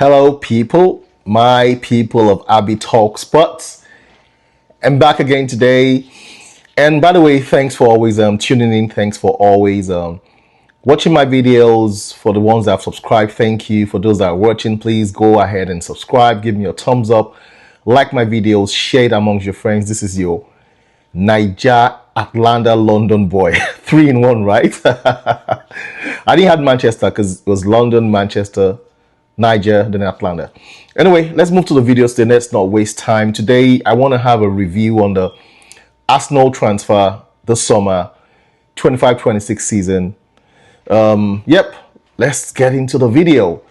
Hello, people, my people of Abby Talk Sports. I'm back again today. And by the way, thanks for always tuning in. Thanks for always watching my videos. For the ones that have subscribed, thank you. For those that are watching, please go ahead and subscribe. Give me a thumbs up. Like my videos. Share it amongst your friends. This is your Niger, Atlanta, London boy. 3 in 1, right? I didn't have Manchester because it was London, Manchester, Niger, then Atlanta. Anyway, let's move to the video today. Let's not waste time. Today, I want to have a review on the Arsenal transfer this summer, 25-26 season. Yep, let's get into the video.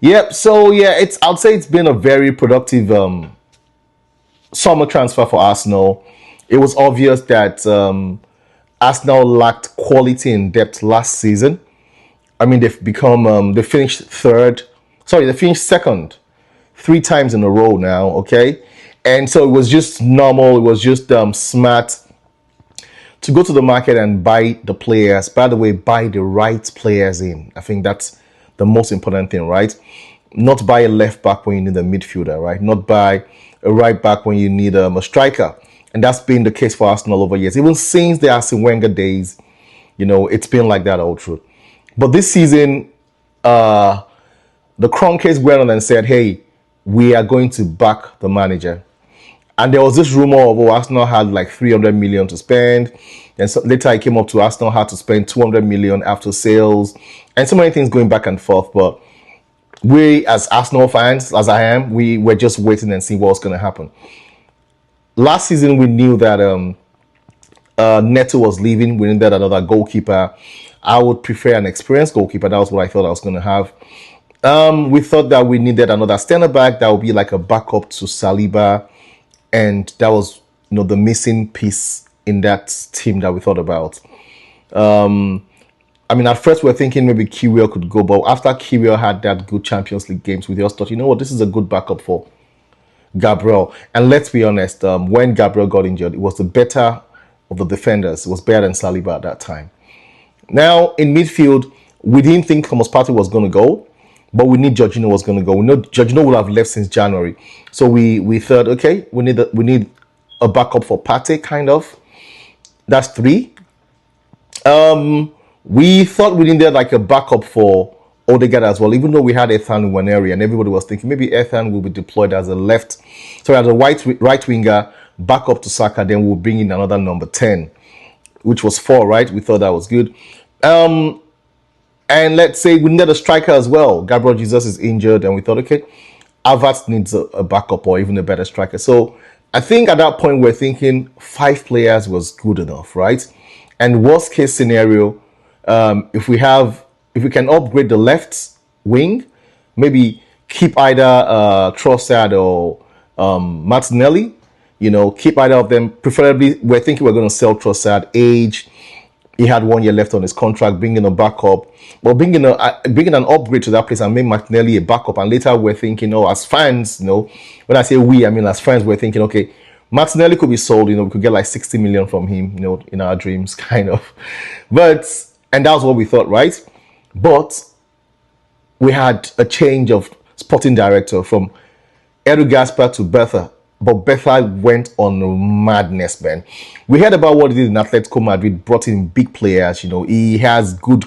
Yep, so yeah, I'd say it's been a very productive summer transfer for Arsenal. It was obvious that Arsenal lacked quality and depth last season. I mean, they finished they finished second 3 times in a row now, okay? And so it was just normal, it was just smart to go to the market and buy the players. By the way, buy the right players in. I think that's the most important thing, right? Not buy a left back when you need a midfielder, right? Not buy a right back when you need a striker. And that's been the case for Arsenal over years. Even since the Arsene Wenger days, you know, it's been like that all through. But this season, the Kroenkes went on and said, hey, we are going to back the manager. And there was this rumor of, Arsenal had like 300 million to spend. And so later it came up to Arsenal had to spend 200 million after sales. And so many things going back and forth. But we, as Arsenal fans, as I am, we were just waiting and seeing what was going to happen. Last season, we knew that Neto was leaving. We needed another goalkeeper. I would prefer an experienced goalkeeper. That was what I thought I was going to have. We thought that we needed another standard back that would be like a backup to Saliba. And that was, the missing piece in that team that we thought about. I mean, at first we were thinking maybe Kiwior could go. But after Kiwior had that good Champions League games, we just thought, this is a good backup for Gabriel. And let's be honest, when Gabriel got injured, it was the better of the defenders. It was better than Saliba at that time. Now, in midfield, we didn't think Thomas Partey was going to go, but we knew Jorginho was going to go. We know Jorginho would have left since January. So we thought, okay, we need a backup for Partey, kind of. That's 3. We thought we needed like a backup for Odegaard as well, even though we had Ethan Nwaneri, and everybody was thinking maybe Ethan will be deployed as as a right winger, back up to Saka, then we'll bring in another number 10, which was 4, right? We thought that was good. And let's say we needed a striker as well. Gabriel Jesus is injured, and we thought, okay, Havertz needs a backup or even a better striker. So I think at that point we're thinking 5 players was good enough, right? And worst case scenario, if we can upgrade the left wing, maybe keep either Trossard or Martinelli, keep either of them. Preferably, we're thinking we're going to sell Trossard. Age, he had 1 year left on his contract, bringing a backup. But bringing an upgrade to that place and make Martinelli a backup. And later we're thinking, as fans, when I say we, I mean as fans, we're thinking, okay, Martinelli could be sold, we could get like 60 million from him, in our dreams, kind of. And that was what we thought, right? But we had a change of sporting director from Edu Gaspar to Bertha. But Bertha went on madness, man. We heard about what he did in Atletico Madrid, brought in big players, he has good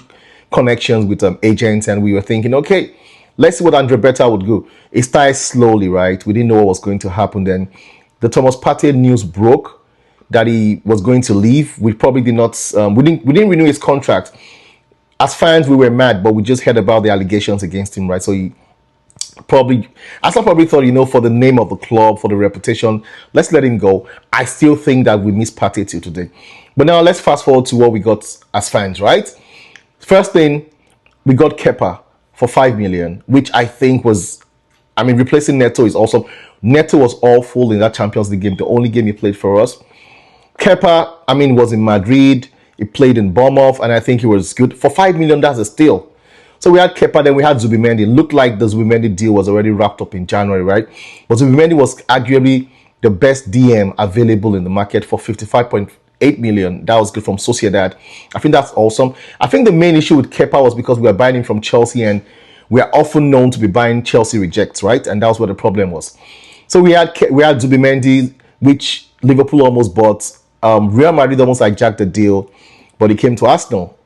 connections with agents, and we were thinking, okay, let's see what Andre Bertha would do. It started slowly, right? We didn't know what was going to happen then. The Thomas Partey news broke that he was going to leave. We probably did not, we didn't renew his contract. As fans, we were mad, but we just heard about the allegations against him, right? So Arsenal probably thought, for the name of the club, for the reputation, let's let him go. I still think that we miss Partey till today. But now let's fast forward to what we got as fans, right? First thing, we got Kepa for 5 million, which I think was, replacing Neto is awesome. Neto was awful in that Champions League game, the only game he played for us. Kepa, was in Madrid. He played in Bournemouth, and I think he was good. For 5 million, that's a steal. So we had Kepa, then we had Zubimendi. It looked like the Zubimendi deal was already wrapped up in January, right? But Zubimendi was arguably the best DM available in the market for 55.8 million. That was good from Sociedad. I think that's awesome. I think the main issue with Kepa was because we were buying him from Chelsea, and we are often known to be buying Chelsea rejects, right? And that was what the problem was. So we had Zubimendi, which Liverpool almost bought. Real Madrid almost hijacked the deal, but he came to Arsenal.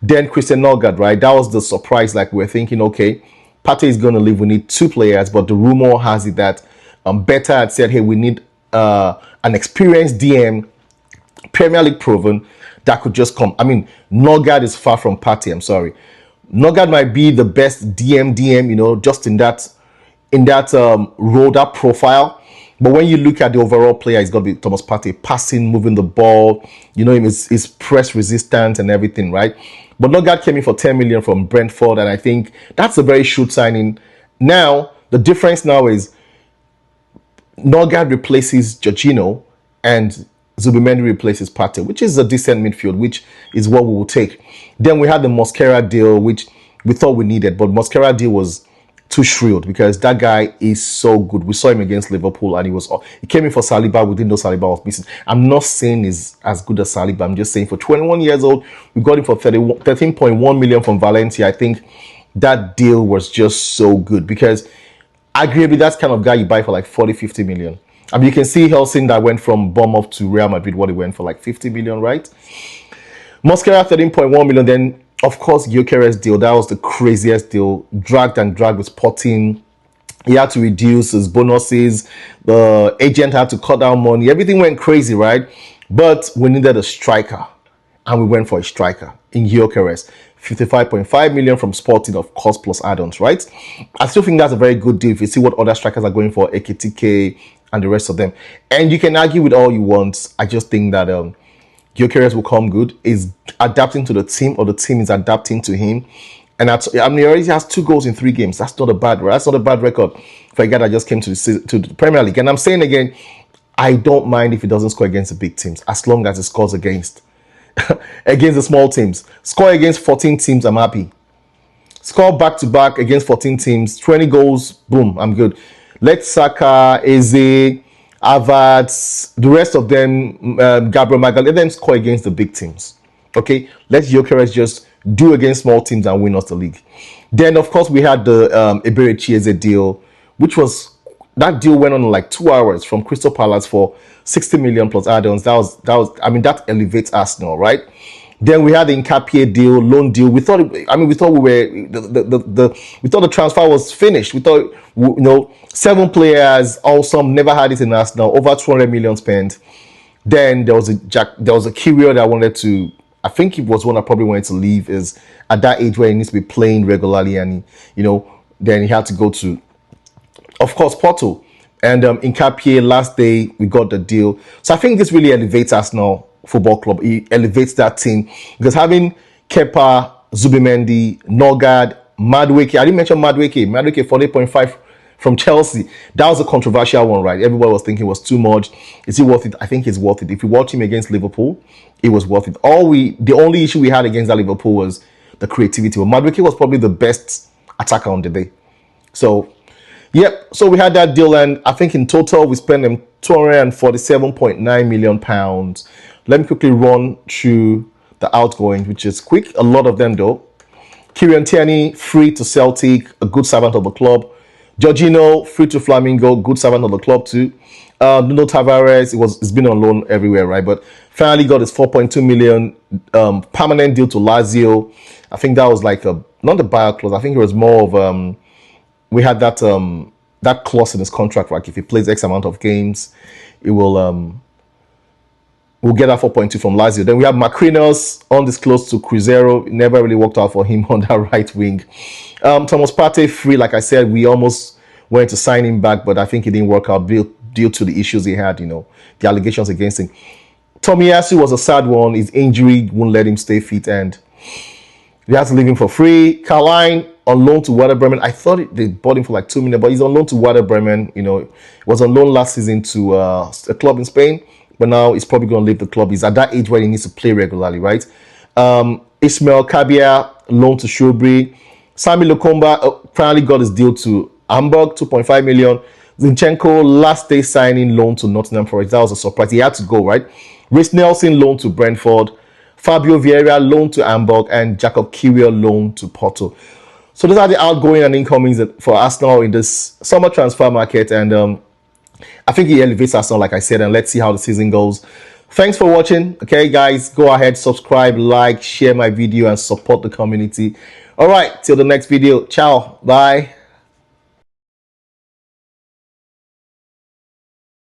Then Christian Norgard, right? That was the surprise. Like we're thinking, okay, Partey is going to leave. We need two players, but the rumor has it that Beta had said, hey, we need an experienced DM, Premier League proven, that could just come. I mean, Norgard is far from Partey. I'm sorry. Norgard might be the best DM, just in that role, that profile. But when you look at the overall player, it's got to be Thomas Partey, passing, moving the ball. You know him, is press resistant and everything, right? But Norgard came in for 10 million from Brentford, and I think that's a very shrewd signing. Now, the difference now is Norgard replaces Jorginho and Zubimendi replaces Partey, which is a decent midfield, which is what we will take. Then we had the Mosquera deal, which we thought we needed, but Mosquera deal was too shrewd because that guy is so good. We saw him against Liverpool and he came in for Saliba. We didn't know Saliba was missing. I'm not saying he's as good as Saliba. I'm just saying for 21 years old, we got him for 13.1 million from Valencia. I think that deal was just so good because arguably that's kind of guy you buy for like 40, 50 million. I mean, you can see Helsing that went from Bournemouth to Real Madrid, what he went for like 50 million, right? Mosquera 13.1 million. Then of course, Gyökeres deal, that was the craziest deal. Dragged with Sporting. He had to reduce his bonuses. The agent had to cut down money. Everything went crazy, right? But we needed a striker. And we went for a striker in Gyökeres. 55.5 million from Sporting, of course, plus add-ons, right? I still think that's a very good deal if you see what other strikers are going for, AKTK and the rest of them. And you can argue with all you want. I just think that Gyökeres will come good, is adapting to the team, or the team is adapting to him. And he already has 2 goals in 3 games. That's not a bad record for a guy that just came to the Premier League. And I'm saying again, I don't mind if he doesn't score against the big teams, as long as he scores against the small teams. Score against 14 teams, I'm happy. Score back-to-back against 14 teams, 20 goals, boom, I'm good. Let Saka, Eze, Havertz, the rest of them, Gabriel Magal, let them score against the big teams. Okay, let Gyökeres just do against small teams and win us the league. Then, of course, we had the Ebere Chieze deal, that deal went on in like 2 hours from Crystal Palace for 60 million plus add-ons. That elevates Arsenal, right? Then we had the Nkapie deal, loan deal. We thought the transfer was finished. We thought, 7 players, all some never had it in Arsenal, over 200 million spent. Then there was a Kiwior that wanted to, I think he was one that probably wanted to leave, is at that age where he needs to be playing regularly, and then he had to go to, of course, Porto. And in Nkapie, last day we got the deal. So I think this really elevates Arsenal Football Club. It elevates that team because having Kepa, Zubimendi, Norgard, Madueke. I didn't mention Madueke. Madueke 48.5 from Chelsea. That was a controversial one, right? Everybody was thinking it was too much. Is it worth it? I think it's worth it. If you watch him against Liverpool, it was worth it. The only issue we had against that Liverpool was the creativity. Well, Madueke was probably the best attacker on the day. So, yep. So we had that deal, and I think in total we spent them £247.9 million. Let me quickly run through the outgoing, which is quick. A lot of them, though. Kieran Tierney, free to Celtic, a good servant of the club. Jorginho, free to Flamengo, good servant of the club too. Nuno Tavares, it's been on loan everywhere, right? But finally got his 4.2 million permanent deal to Lazio. I think that was like not the buyout clause. I think it was more of we had that clause in his contract, like if he plays X amount of games, it will we'll get that 4.2 from Lazio. Then we have Macrinos undisclosed to Cruzeiro. It never really worked out for him on that right wing. Thomas Partey free, like I said, we almost went to sign him back, but I think it didn't work out due to the issues he had, the allegations against him. Tomiyasu was a sad one. His injury wouldn't let him stay fit, and they had to leave him for free. Carline on loan to Werder Bremen. I thought they bought him for like 2 million, but he's on loan to Werder Bremen. Was on loan last season to a club in Spain, but now he's probably going to leave the club. He's at that age where he needs to play regularly, right? Ismail Kabia, loan to Shrewsbury. Sami Lokomba apparently got his deal to Hamburg, 2.5 million. Zinchenko, last day signing, loan to Nottingham Forest. That was a surprise. He had to go, right? Reece Nelson, loan to Brentford. Fabio Vieira, loan to Hamburg. And Jacob Kiwior, loan to Porto. So those are the outgoing and incomings for Arsenal in this summer transfer market, and I think he elevates Arsenal, like I said, and let's see how the season goes. Thanks for watching. Okay, guys, go ahead, subscribe, like, share my video, and support the community. All right, till the next video. Ciao. Bye.